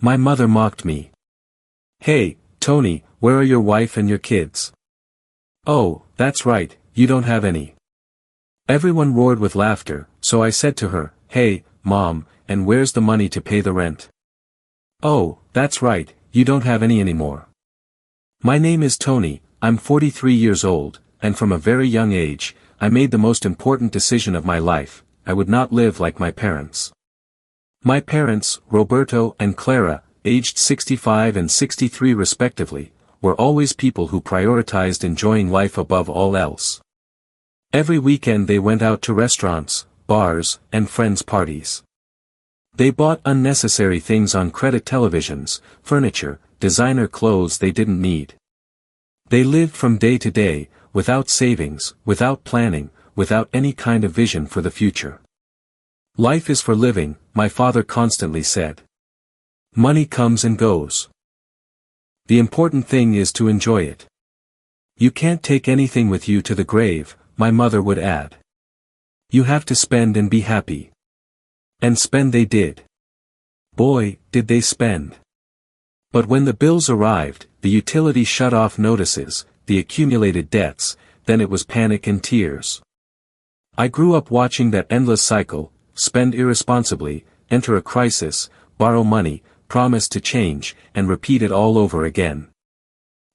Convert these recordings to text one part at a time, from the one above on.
My mother mocked me. "Hey, Tony, where are your wife and your kids?" "Oh, that's right, you don't have any." Everyone roared with laughter, so I said to her, "Hey, Mom, and where's the money to pay the rent?" "Oh, that's right, you don't have any anymore." My name is Tony, I'm 43 years old, and from a very young age, I made the most important decision of my life: I would not live like my parents. My parents, Roberto and Clara, aged 65 and 63 respectively, were always people who prioritized enjoying life above all else. Every weekend they went out to restaurants, bars, and friends' parties. They bought unnecessary things on credit: televisions, furniture, designer clothes they didn't need. They lived from day to day, without savings, without planning, without any kind of vision for the future. "Life is for living," my father constantly said. "Money comes and goes. The important thing is to enjoy it. You can't take anything with you to the grave," my mother would add. "You have to spend and be happy." And spend they did. Boy, did they spend. But when the bills arrived, the utility shut-off notices, the accumulated debts, then it was panic and tears. I grew up watching that endless cycle: spend irresponsibly, enter a crisis, borrow money, promise to change, and repeat it all over again.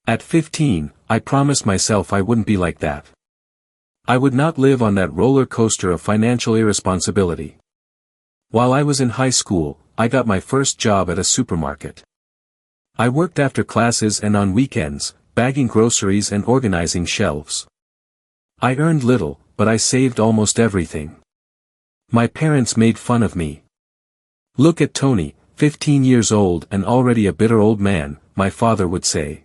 At 15, I promised myself I wouldn't be like that. I would not live on that roller coaster of financial irresponsibility. While I was in high school, I got my first job at a supermarket. I worked after classes and on weekends, bagging groceries and organizing shelves. I earned little, but I saved almost everything. My parents made fun of me. "Look at Tony, 15 years old and already a bitter old man," my father would say.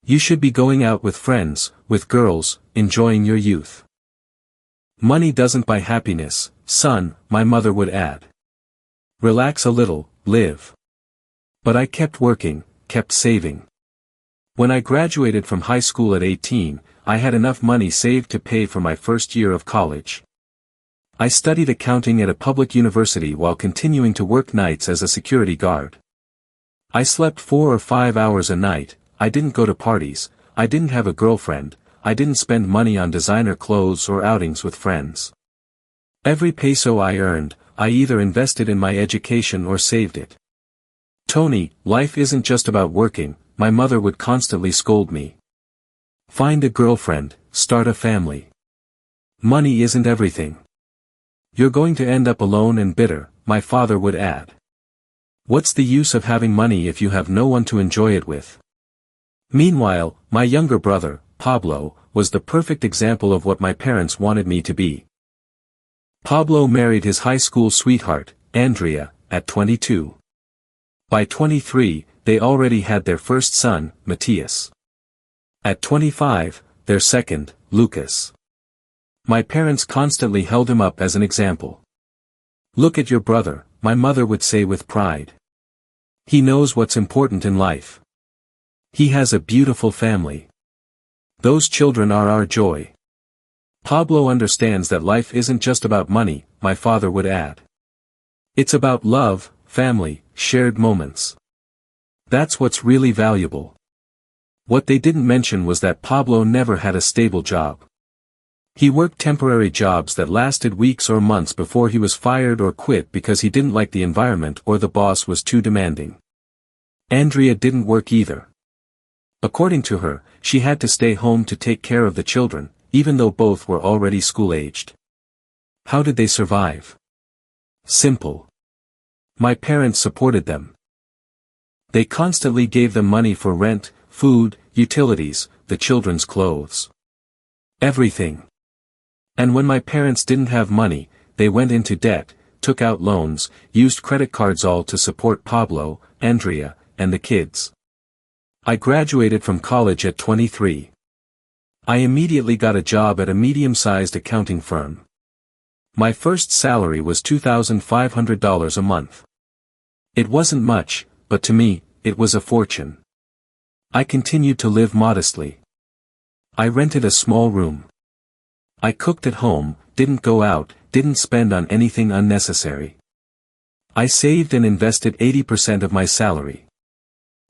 "You should be going out with friends, with girls, enjoying your youth. Money doesn't buy happiness, son," my mother would add. "Relax a little, live." But I kept working, kept saving. When I graduated from high school at 18, I had enough money saved to pay for my first year of college. I studied accounting at a public university while continuing to work nights as a security guard. I slept 4 or 5 hours a night, I didn't go to parties, I didn't have a girlfriend, I didn't spend money on designer clothes or outings with friends. Every peso I earned, I either invested in my education or saved it. "Tony, life isn't just about working," my mother would constantly scold me. "Find a girlfriend, start a family. Money isn't everything. You're going to end up alone and bitter," my father would add. "What's the use of having money if you have no one to enjoy it with?" Meanwhile, my younger brother, Pablo, was the perfect example of what my parents wanted me to be. Pablo married his high school sweetheart, Andrea, at 22. By 23, they already had their first son, Matthias. At 25, their second, Lucas. My parents constantly held him up as an example. "Look at your brother," my mother would say with pride. "He knows what's important in life. He has a beautiful family. Those children are our joy. Pablo understands that life isn't just about money," my father would add. "It's about love, family, shared moments. That's what's really valuable." What they didn't mention was that Pablo never had a stable job. He worked temporary jobs that lasted weeks or months before he was fired or quit because he didn't like the environment or the boss was too demanding. Andrea didn't work either. According to her, she had to stay home to take care of the children, even though both were already school-aged. How did they survive? Simple. My parents supported them. They constantly gave them money for rent, food, utilities, the children's clothes. Everything. And when my parents didn't have money, they went into debt, took out loans, used credit cards, all to support Pablo, Andrea, and the kids. I graduated from college at 23. I immediately got a job at a medium-sized accounting firm. My first salary was $2,500 a month. It wasn't much, but to me, it was a fortune. I continued to live modestly. I rented a small room. I cooked at home, didn't go out, didn't spend on anything unnecessary. I saved and invested 80% of my salary.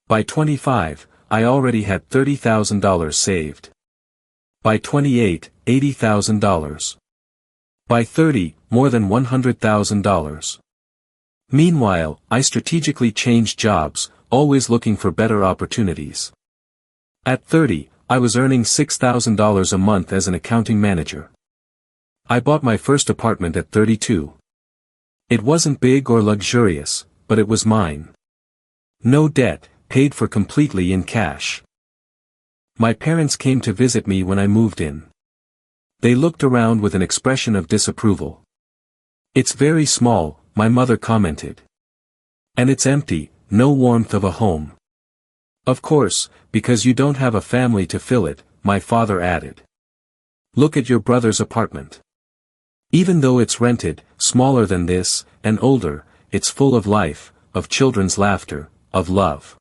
By 25, I already had $30,000 saved. By 28, $80,000. By 30, more than $100,000. Meanwhile, I strategically changed jobs, always looking for better opportunities. At 30, I was earning $6,000 a month as an accounting manager. I bought my first apartment at 32. It wasn't big or luxurious, but it was mine. No debt, paid for completely in cash. My parents came to visit me when I moved in. They looked around with an expression of disapproval. "It's very small," my mother commented. "And it's empty, no warmth of a home." "Of course, because you don't have a family to fill it," my father added. "Look at your brother's apartment. Even though it's rented, smaller than this, and older, it's full of life, of children's laughter, of love."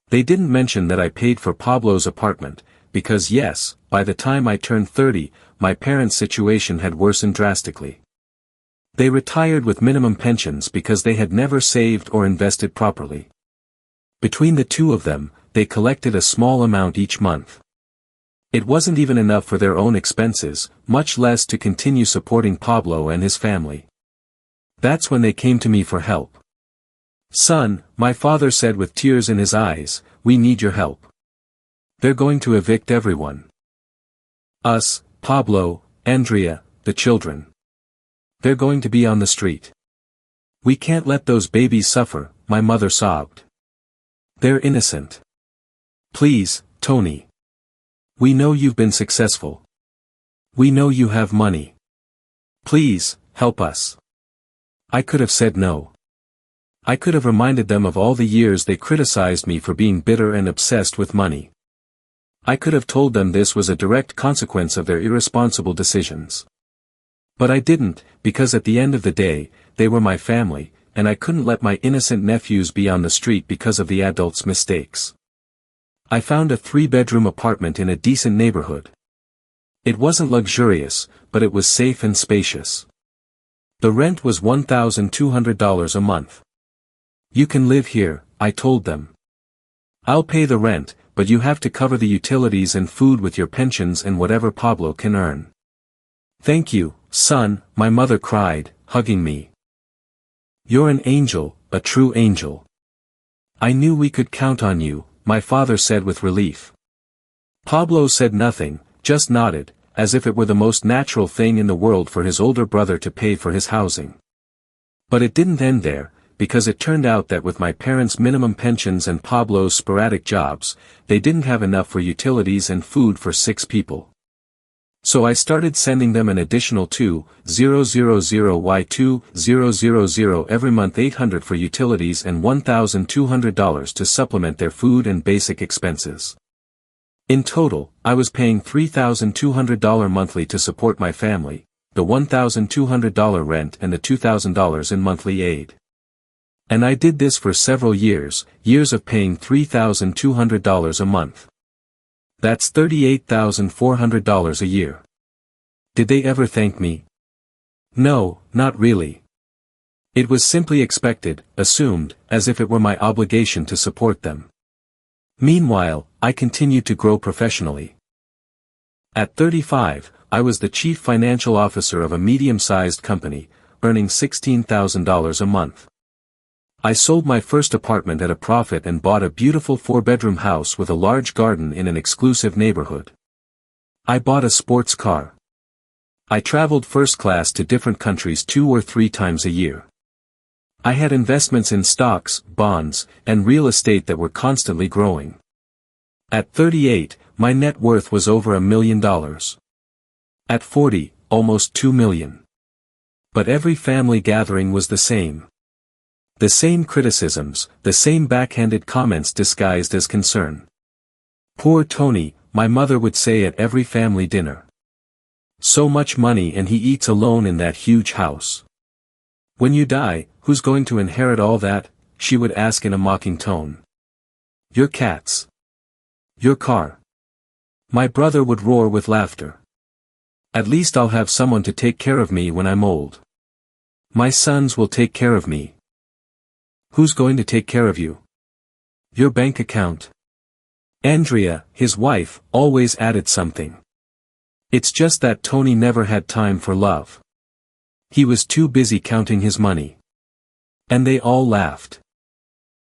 They didn't mention that I paid for Pablo's apartment, because yes, by the time I turned 30, my parents' situation had worsened drastically. They retired with minimum pensions because they had never saved or invested properly. Between the two of them, they collected a small amount each month. It wasn't even enough for their own expenses, much less to continue supporting Pablo and his family. That's when they came to me for help. "Son," my father said with tears in his eyes, "we need your help. They're going to evict everyone. Us, Pablo, Andrea, the children. They're going to be on the street. We can't let those babies suffer," my mother sobbed. "They're innocent. Please, Tony. We know you've been successful. We know you have money. Please, help us." I could have said no. I could have reminded them of all the years they criticized me for being bitter and obsessed with money. I could have told them this was a direct consequence of their irresponsible decisions. But I didn't, because at the end of the day, they were my family, and I couldn't let my innocent nephews be on the street because of the adults' mistakes. I found a 3-bedroom apartment in a decent neighborhood. It wasn't luxurious, but it was safe and spacious. The rent was $1,200 a month. "You can live here," I told them. "I'll pay the rent, but you have to cover the utilities and food with your pensions and whatever Pablo can earn." "Thank you, son," my mother cried, hugging me. "You're an angel, a true angel. I knew we could count on you," my father said with relief. Pablo said nothing, just nodded, as if it were the most natural thing in the world for his older brother to pay for his housing. But it didn't end there, because it turned out that with my parents' minimum pensions and Pablo's sporadic jobs, they didn't have enough for utilities and food for 6 people. So I started sending them an additional $2,000 every month, $800 for utilities and $1,200 to supplement their food and basic expenses. In total, I was paying $3,200 monthly to support my family, the $1,200 rent and the $2,000 in monthly aid. And I did this for several years of paying $3,200 a month. That's $38,400 a year. Did they ever thank me? No, not really. It was simply expected, assumed, as if it were my obligation to support them. Meanwhile, I continued to grow professionally. At 35, I was the chief financial officer of a medium-sized company, earning $16,000 a month. I sold my first apartment at a profit and bought a beautiful 4-bedroom house with a large garden in an exclusive neighborhood. I bought a sports car. I traveled first class to different countries 2 or 3 times a year. I had investments in stocks, bonds, and real estate that were constantly growing. At 38, my net worth was over $1 million. At 40, almost $2 million. But every family gathering was the same. The same criticisms, the same backhanded comments disguised as concern. "Poor Tony," my mother would say at every family dinner. "So much money and he eats alone in that huge house. When you die, who's going to inherit all that?" she would ask in a mocking tone. "Your cats. Your car." My brother would roar with laughter. "At least I'll have someone to take care of me when I'm old. My sons will take care of me." Who's going to take care of you? Your bank account. Andrea, his wife, always added something. It's just that Tony never had time for love. He was too busy counting his money. And they all laughed.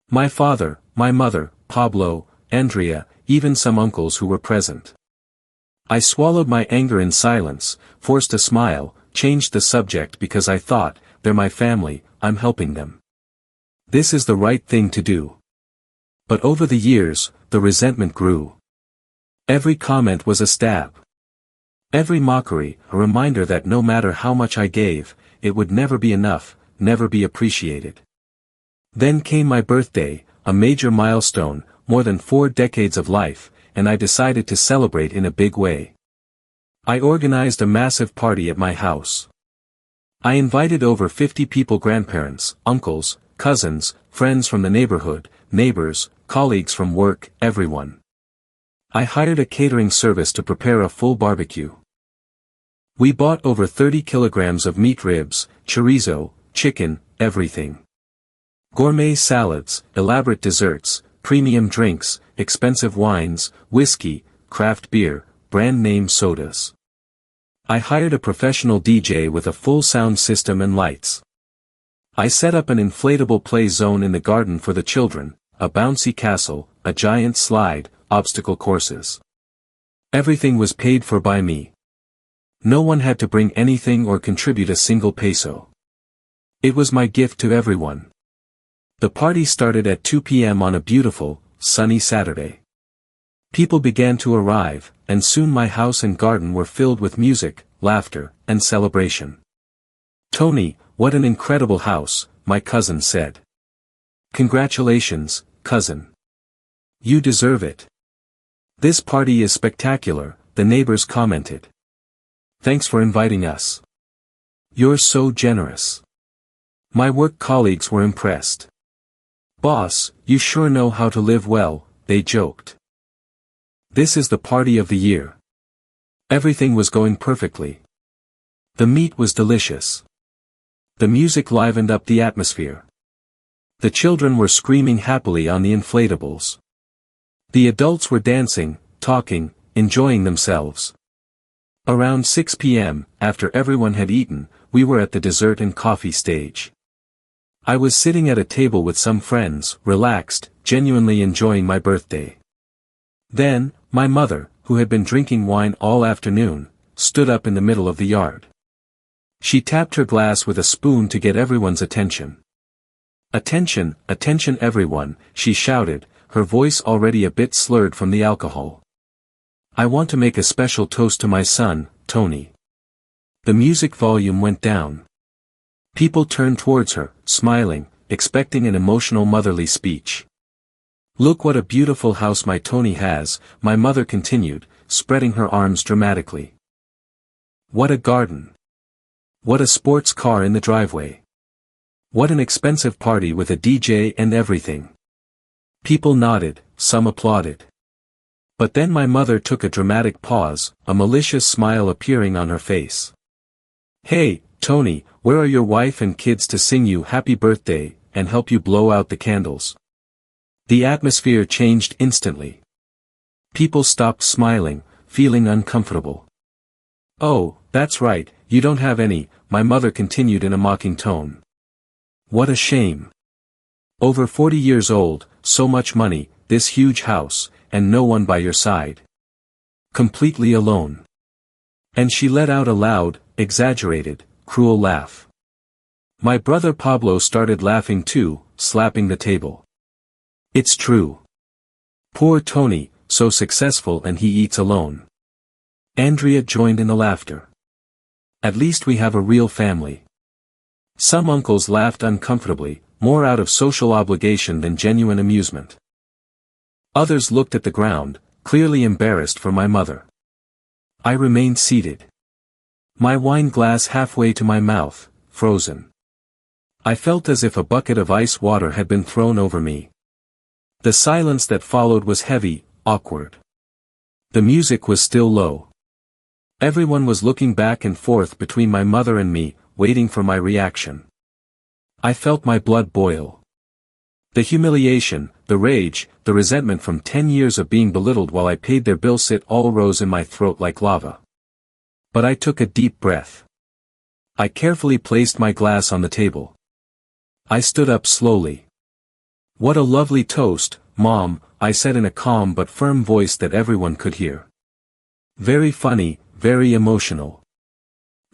My father, my mother, Pablo, Andrea, even some uncles who were present. I swallowed my anger in silence, forced a smile, changed the subject because I thought, they're my family, I'm helping them. This is the right thing to do. But over the years, the resentment grew. Every comment was a stab. Every mockery, a reminder that no matter how much I gave, it would never be enough, never be appreciated. Then came my birthday, a major milestone, more than 4 decades of life, and I decided to celebrate in a big way. I organized a massive party at my house. I invited over 50 people, grandparents, uncles, cousins, friends from the neighborhood, neighbors, colleagues from work, everyone. I hired a catering service to prepare a full barbecue. We bought over 30 kilograms of meat, ribs, chorizo, chicken, everything. Gourmet salads, elaborate desserts, premium drinks, expensive wines, whiskey, craft beer, brand name sodas. I hired a professional DJ with a full sound system and lights. I set up an inflatable play zone in the garden for the children, a bouncy castle, a giant slide, obstacle courses. Everything was paid for by me. No one had to bring anything or contribute a single peso. It was my gift to everyone. The party started at 2 p.m. on a beautiful, sunny Saturday. People began to arrive, and soon my house and garden were filled with music, laughter, and celebration. "Tony, what an incredible house," my cousin said. "Congratulations, cousin. You deserve it. This party is spectacular," the neighbors commented. "Thanks for inviting us. You're so generous." My work colleagues were impressed. "Boss, you sure know how to live well," they joked. This is the party of the year. Everything was going perfectly. The meat was delicious. The music livened up the atmosphere. The children were screaming happily on the inflatables. The adults were dancing, talking, enjoying themselves. Around 6 p.m., after everyone had eaten, we were at the dessert and coffee stage. I was sitting at a table with some friends, relaxed, genuinely enjoying my birthday. Then, my mother, who had been drinking wine all afternoon, stood up in the middle of the yard. She tapped her glass with a spoon to get everyone's attention. "Attention, attention everyone," she shouted, her voice already a bit slurred from the alcohol. "I want to make a special toast to my son, Tony." The music volume went down. People turned towards her, smiling, expecting an emotional motherly speech. "Look what a beautiful house my Tony has," my mother continued, spreading her arms dramatically. "What a garden. What a sports car in the driveway. What an expensive party with a DJ and everything." People nodded, some applauded. But then my mother took a dramatic pause, a malicious smile appearing on her face. "Hey, Tony, where are your wife and kids to sing you happy birthday, and help you blow out the candles?" The atmosphere changed instantly. People stopped smiling, feeling uncomfortable. "Oh, that's right, you don't have any," my mother continued in a mocking tone. "What a shame. Over 40 years old, so much money, this huge house, and no one by your side. Completely alone." And she let out a loud, exaggerated, cruel laugh. My brother Pablo started laughing too, slapping the table. "It's true. Poor Tony, so successful and he eats alone." Andrea joined in the laughter. "At least we have a real family." Some uncles laughed uncomfortably, more out of social obligation than genuine amusement. Others looked at the ground, clearly embarrassed for my mother. I remained seated. My wine glass halfway to my mouth, frozen. I felt as if a bucket of ice water had been thrown over me. The silence that followed was heavy, awkward. The music was still low. Everyone was looking back and forth between my mother and me, waiting for my reaction. I felt my blood boil. The humiliation, the rage, the resentment from 10 years of being belittled while I paid their bills all rose in my throat like lava. But I took a deep breath. I carefully placed my glass on the table. I stood up slowly. "What a lovely toast, Mom," I said in a calm but firm voice that everyone could hear. "Very funny, very emotional."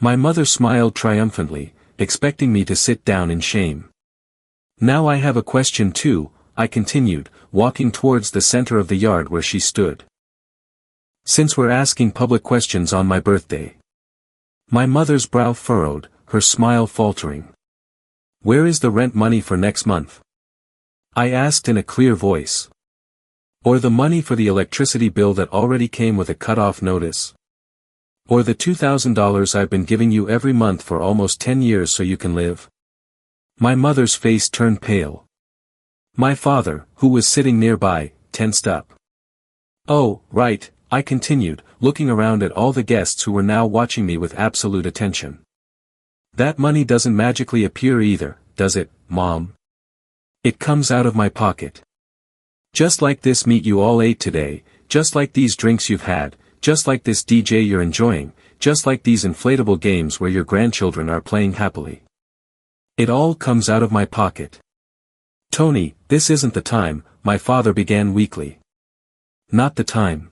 My mother smiled triumphantly, expecting me to sit down in shame. "Now I have a question too," I continued, walking towards the center of the yard where she stood. "Since we're asking public questions on my birthday." My mother's brow furrowed, her smile faltering. "Where is the rent money for next month?" I asked in a clear voice. "Or the money for the electricity bill that already came with a cut-off notice? Or the $2,000 I've been giving you every month for almost 10 years so you can live?" My mother's face turned pale. My father, who was sitting nearby, tensed up. "Oh, right," I continued, looking around at all the guests who were now watching me with absolute attention. "That money doesn't magically appear either, does it, Mom? It comes out of my pocket. Just like this meat you all ate today, just like these drinks you've had, just like this DJ you're enjoying, just like these inflatable games where your grandchildren are playing happily. It all comes out of my pocket." "Tony, this isn't the time," my father began weakly. "Not the time,"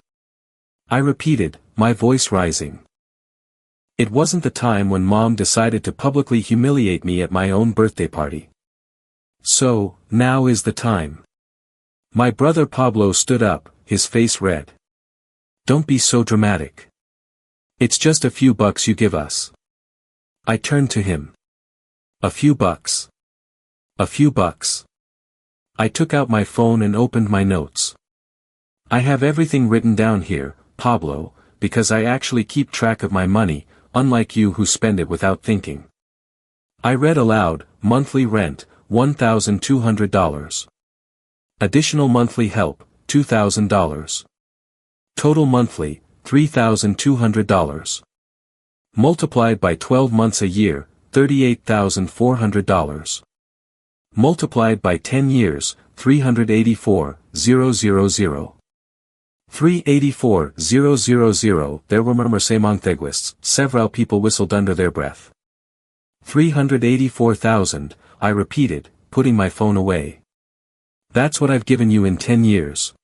I repeated, my voice rising. "It wasn't the time when Mom decided to publicly humiliate me at my own birthday party. So, now is the time." My brother Pablo stood up, his face red. "Don't be so dramatic. It's just a few bucks you give us." I turned to him. "A few bucks. A few bucks." I took out my phone and opened my notes. "I have everything written down here, Pablo, because I actually keep track of my money, unlike you who spend it without thinking." I read aloud, "Monthly rent, $1,200. Additional monthly help, $2,000. Total monthly, $3,200. Multiplied by 12 months a year, $38,400. Multiplied by 10 years, $384,000. $384,000. There were murmurs among linguists, several people whistled under their breath. 384,000, I repeated, putting my phone away. "That's what I've given you in 10 years.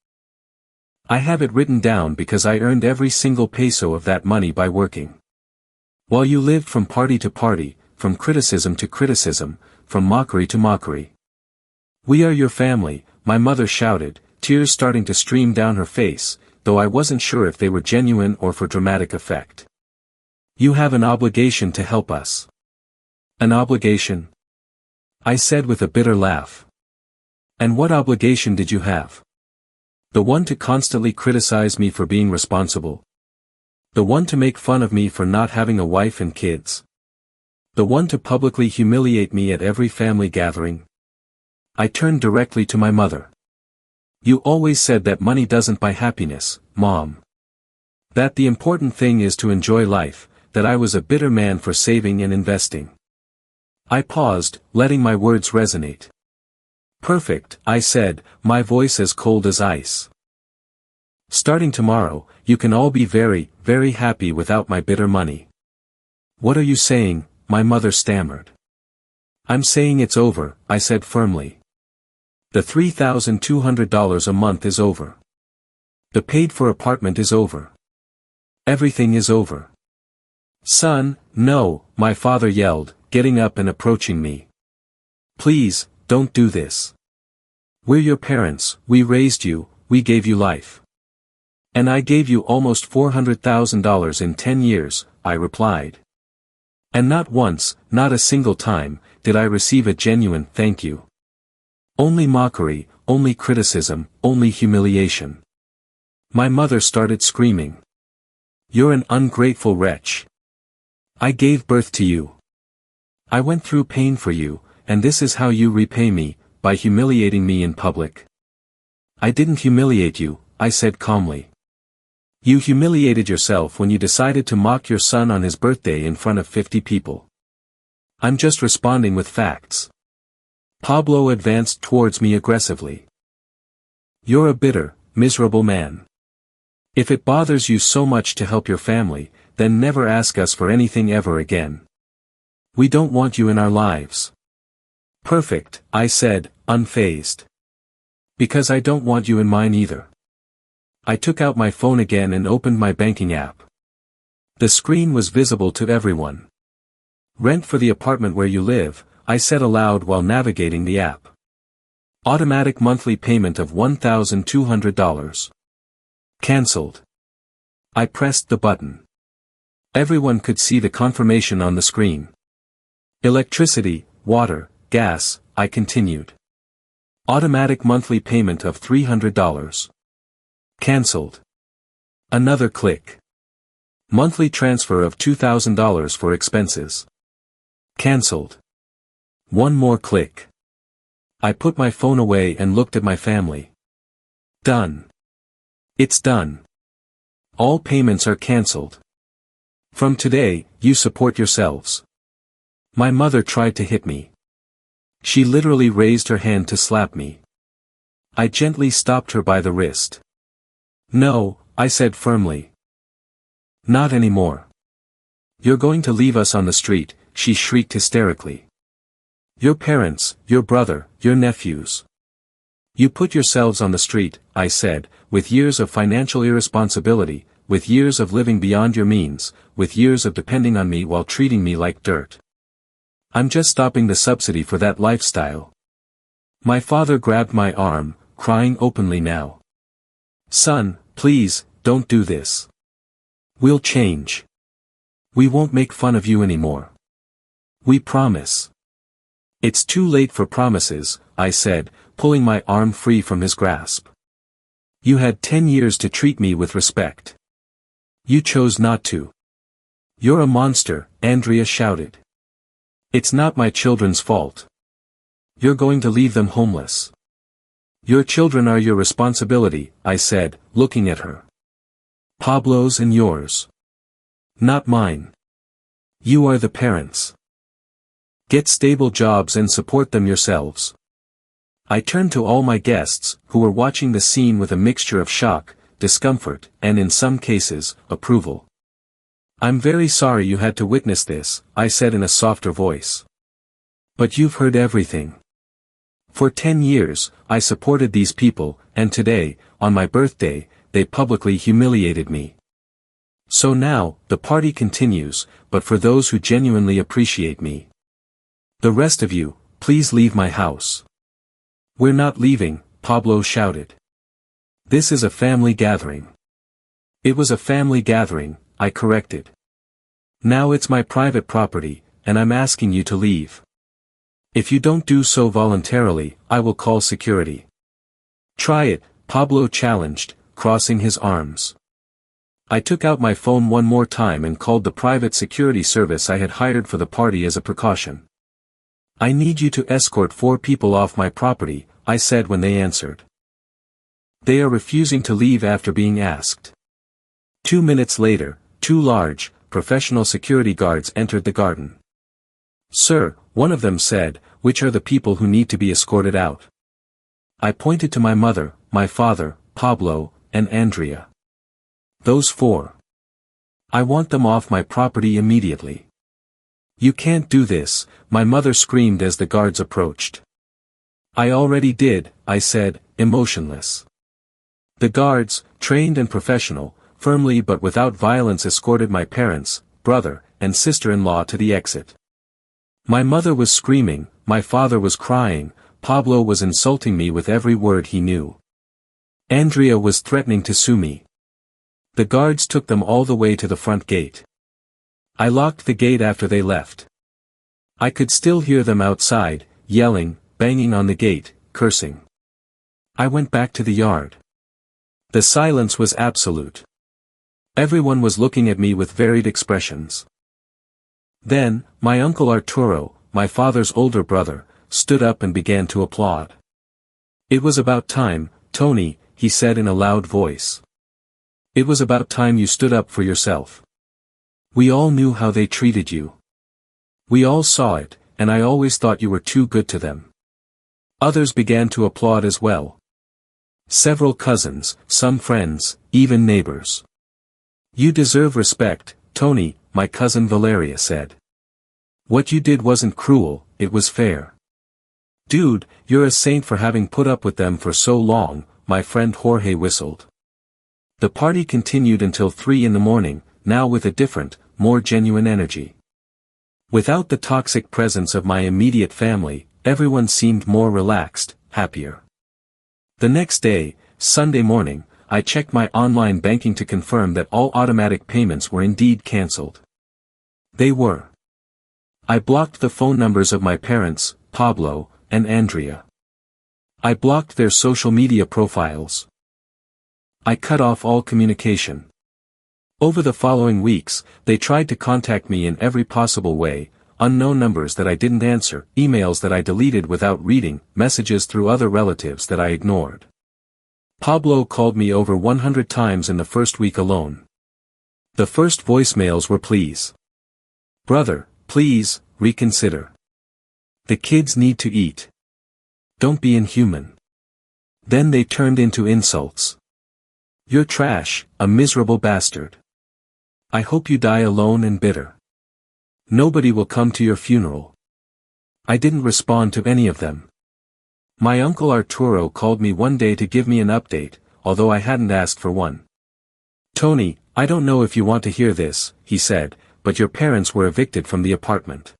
I have it written down because I earned every single peso of that money by working. While you lived from party to party, from criticism to criticism, from mockery to mockery. We are your family," my mother shouted, tears starting to stream down her face, though I wasn't sure if they were genuine or for dramatic effect. "You have an obligation to help us." "An obligation?" I said with a bitter laugh. "And what obligation did you have? The one to constantly criticize me for being responsible? The one to make fun of me for not having a wife and kids? The one to publicly humiliate me at every family gathering?" I turned directly to my mother. "You always said that money doesn't buy happiness, Mom. That the important thing is to enjoy life, that I was a bitter man for saving and investing." I paused, letting my words resonate. "Perfect," I said, my voice as cold as ice. "Starting tomorrow, you can all be very, very happy without my bitter money." "What are you saying?" my mother stammered. "I'm saying it's over," I said firmly. "The $3,200 a month is over. The paid-for apartment is over. Everything is over." "Son, no," my father yelled, getting up and approaching me. "Please, don't do this. We're your parents, we raised you, we gave you life. And I gave you almost $400,000 in 10 years, I replied. And not once, not a single time, did I receive a genuine thank you. Only mockery, only criticism, only humiliation." My mother started screaming. "You're an ungrateful wretch. I gave birth to you. I went through pain for you, and this is how you repay me, by humiliating me in public." "I didn't humiliate you," I said calmly. "You humiliated yourself when you decided to mock your son on his birthday in front of 50 people. I'm just responding with facts." Pablo advanced towards me aggressively. You're a bitter, miserable man. If it bothers you so much to help your family, then never ask us for anything ever again. We don't want you in our lives. Perfect, I said, unfazed. Because I don't want you in mine either. I took out my phone again and opened my banking app. The screen was visible to everyone. Rent for the apartment where you live, I said aloud while navigating the app. Automatic monthly payment of $1,200. Cancelled. I pressed the button. Everyone could see the confirmation on the screen. Electricity, water, gas, I continued. Automatic monthly payment of $300. Cancelled. Another click. Monthly transfer of $2,000 for expenses. Cancelled. One more click. I put my phone away and looked at my family. Done. It's done. All payments are cancelled. From today, you support yourselves. My mother tried to hit me. She literally raised her hand to slap me. I gently stopped her by the wrist. No, I said firmly. Not anymore. You're going to leave us on the street, she shrieked hysterically. Your parents, your brother, your nephews. You put yourselves on the street, I said, with years of financial irresponsibility, with years of living beyond your means, with years of depending on me while treating me like dirt. I'm just stopping the subsidy for that lifestyle. My father grabbed my arm, crying openly now. Son, please, don't do this. We'll change. We won't make fun of you anymore. We promise. It's too late for promises, I said, pulling my arm free from his grasp. You had 10 years to treat me with respect. You chose not to. You're a monster, Andrea shouted. It's not my children's fault. You're going to leave them homeless. Your children are your responsibility, I said, looking at her. Pablo's and yours. Not mine. You are the parents. Get stable jobs and support them yourselves. I turned to all my guests, who were watching the scene with a mixture of shock, discomfort, and in some cases, approval. I'm very sorry you had to witness this, I said in a softer voice. But you've heard everything. For 10 years, I supported these people, and today, on my birthday, they publicly humiliated me. So now, the party continues, but for those who genuinely appreciate me. The rest of you, please leave my house. We're not leaving, Pablo shouted. This is a family gathering. It was a family gathering, I corrected. Now it's my private property, and I'm asking you to leave. If you don't do so voluntarily, I will call security. Try it, Pablo challenged, crossing his arms. I took out my phone one more time and called the private security service I had hired for the party as a precaution. I need you to escort 4 people off my property, I said when they answered. They are refusing to leave after being asked. 2 minutes later, 2 large, professional security guards entered the garden. Sir, one of them said, which are the people who need to be escorted out? I pointed to my mother, my father, Pablo, and Andrea. Those 4. I want them off my property immediately. You can't do this, my mother screamed as the guards approached. I already did, I said, emotionless. The guards, trained and professional, firmly but without violence escorted my parents, brother, and sister-in-law to the exit. My mother was screaming, my father was crying, Pablo was insulting me with every word he knew. Andrea was threatening to sue me. The guards took them all the way to the front gate. I locked the gate after they left. I could still hear them outside, yelling, banging on the gate, cursing. I went back to the yard. The silence was absolute. Everyone was looking at me with varied expressions. Then, my uncle Arturo, my father's older brother, stood up and began to applaud. It was about time, Tony, he said in a loud voice. It was about time you stood up for yourself. We all knew how they treated you. We all saw it, and I always thought you were too good to them. Others began to applaud as well. Several cousins, some friends, even neighbors. "You deserve respect, Tony," my cousin Valeria said. "What you did wasn't cruel, it was fair." "Dude, you're a saint for having put up with them for so long," my friend Jorge whistled. The party continued until 3 in the morning, now with a different, more genuine energy. Without the toxic presence of my immediate family, everyone seemed more relaxed, happier. The next day, Sunday morning, I checked my online banking to confirm that all automatic payments were indeed cancelled. They were. I blocked the phone numbers of my parents, Pablo, and Andrea. I blocked their social media profiles. I cut off all communication. Over the following weeks, they tried to contact me in every possible way: unknown numbers that I didn't answer, emails that I deleted without reading, messages through other relatives that I ignored. Pablo called me over 100 times in the first week alone. The first voicemails were pleas. "Brother, please, reconsider. The kids need to eat. Don't be inhuman." Then they turned into insults. "You're trash, a miserable bastard. I hope you die alone and bitter. Nobody will come to your funeral." I didn't respond to any of them. My uncle Arturo called me one day to give me an update, although I hadn't asked for one. "Tony, I don't know if you want to hear this," he said, "but your parents were evicted from the apartment.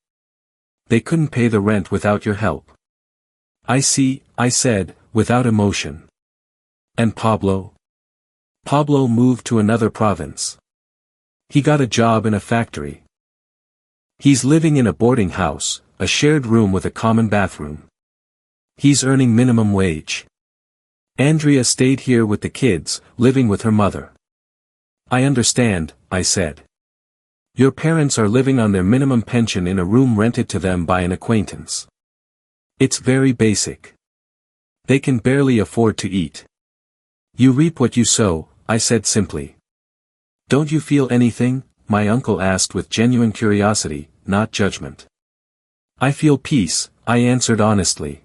They couldn't pay the rent without your help." "I see," I said, without emotion. "And Pablo?" "Pablo moved to another province. He got a job in a factory. He's living in a boarding house, a shared room with a common bathroom. He's earning minimum wage. Andrea stayed here with the kids, living with her mother." "I understand," I said. "Your parents are living on their minimum pension in a room rented to them by an acquaintance. It's very basic. They can barely afford to eat." "You reap what you sow," I said simply. "Don't you feel anything?" my uncle asked with genuine curiosity, not judgment. "I feel peace," I answered honestly.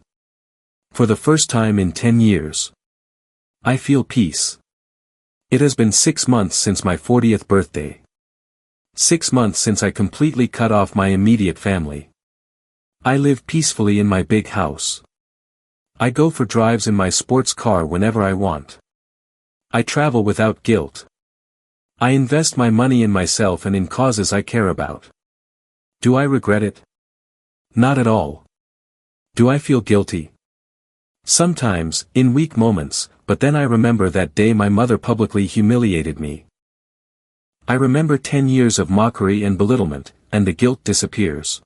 "For the first time in 10 years. I feel peace. It has been 6 months since my 40th birthday. 6 months since I completely cut off my immediate family. I live peacefully in my big house. I go for drives in my sports car whenever I want. I travel without guilt. I invest my money in myself and in causes I care about. Do I regret it? Not at all. Do I feel guilty? Sometimes, in weak moments, but then I remember that day my mother publicly humiliated me. I remember 10 years of mockery and belittlement, and the guilt disappears.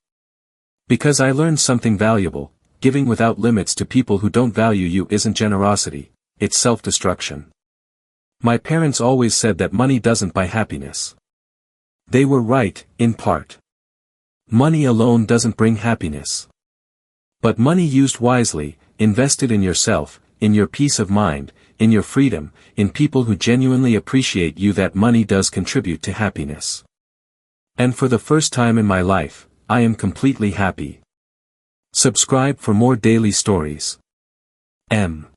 Because I learned something valuable: giving without limits to people who don't value you isn't generosity, it's self-destruction. My parents always said that money doesn't buy happiness. They were right, in part. Money alone doesn't bring happiness. But money used wisely, invested in yourself, in your peace of mind, in your freedom, in people who genuinely appreciate you, that money does contribute to happiness. And for the first time in my life, I am completely happy. Subscribe for more daily stories. M.